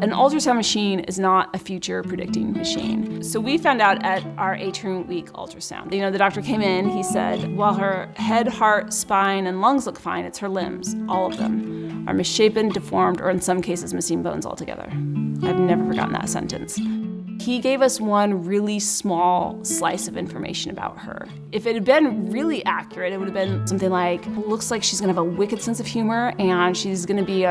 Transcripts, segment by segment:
An ultrasound machine is not a future predicting machine. So we found out at our 18-week ultrasound. The doctor came in, he said, while her head, heart, spine, and lungs look fine, it's her limbs, all of them, are misshapen, deformed, or in some cases missing bones altogether. I've never forgotten that sentence. He gave us one really small slice of information about her. If it had been really accurate, it would have been something like, looks like she's gonna have a wicked sense of humor, and she's gonna be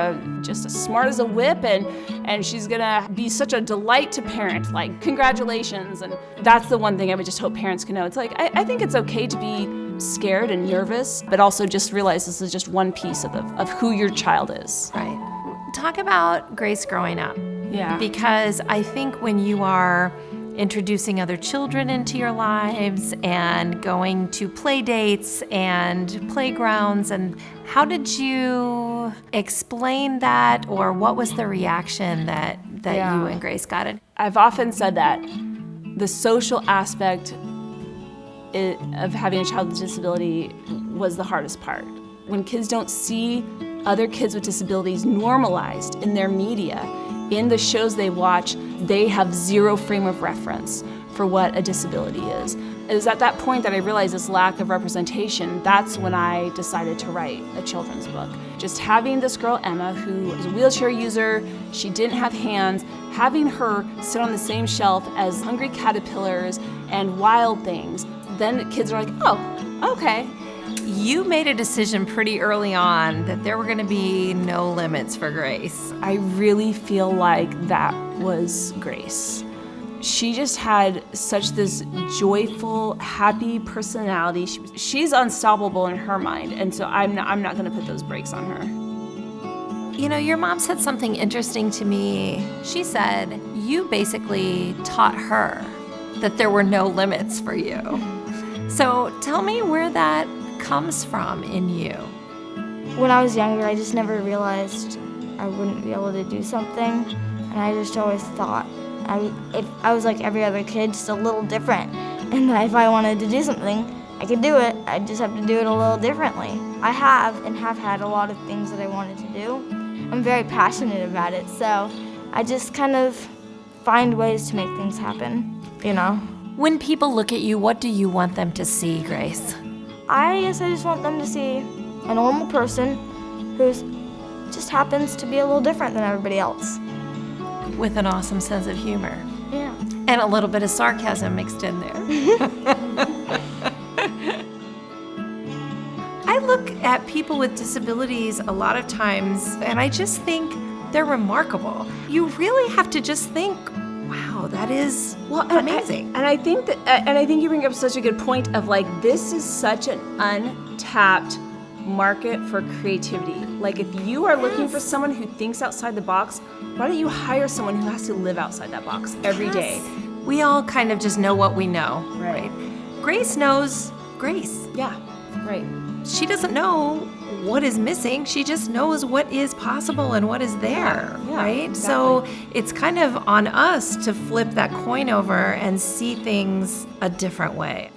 just as smart as a whip, and she's gonna be such a delight to parent, like, congratulations. And that's the one thing I would just hope parents can know. It's like, I think it's okay to be scared and nervous, but also just realize this is just one piece of who your child is. Right. Talk about Grace growing up. Yeah. Because I think when you are introducing other children into your lives and going to play dates and playgrounds, and how did you explain that, or what was the reaction that you and Grace got? I've often said that the social aspect of having a child with disability was the hardest part. When kids don't see other kids with disabilities normalized in their media, in the shows they watch, they have zero frame of reference for what a disability is. It was at that point that I realized this lack of representation. That's when I decided to write a children's book. Just having this girl, Emma, who was a wheelchair user, she didn't have hands, having her sit on the same shelf as hungry caterpillars and wild things, then kids are like, oh, okay. You made a decision pretty early on that there were going to be no limits for Grace. I really feel like that was Grace. She just had such this joyful, happy personality. She's unstoppable in her mind, and so I'm not going to put those brakes on her. Your mom said something interesting to me. She said, you basically taught her that there were no limits for you. So tell me where that comes from in you. When I was younger, I just never realized I wouldn't be able to do something, and I just always thought if I was like every other kid, just a little different, and that if I wanted to do something, I could do it. I just have to do it a little differently. I have had a lot of things that I wanted to do. I'm very passionate about it, so I just kind of find ways to make things happen, When people look at you, what do you want them to see, Grace? I guess I just want them to see a normal person who just happens to be a little different than everybody else. With an awesome sense of humor. Yeah. And a little bit of sarcasm mixed in there. I look at people with disabilities a lot of times, and I just think they're remarkable. You really have to just think, wow, that is amazing. I think you bring up such a good point of like, this is such an untapped market for creativity. Like, if you are looking for someone who thinks outside the box, why don't you hire someone who has to live outside that box every day? We all kind of just know what we know, right? Grace knows Grace. Yeah, right. She doesn't know what is missing. She just knows what is possible and what is there, right? Exactly. So it's kind of on us to flip that coin over and see things a different way.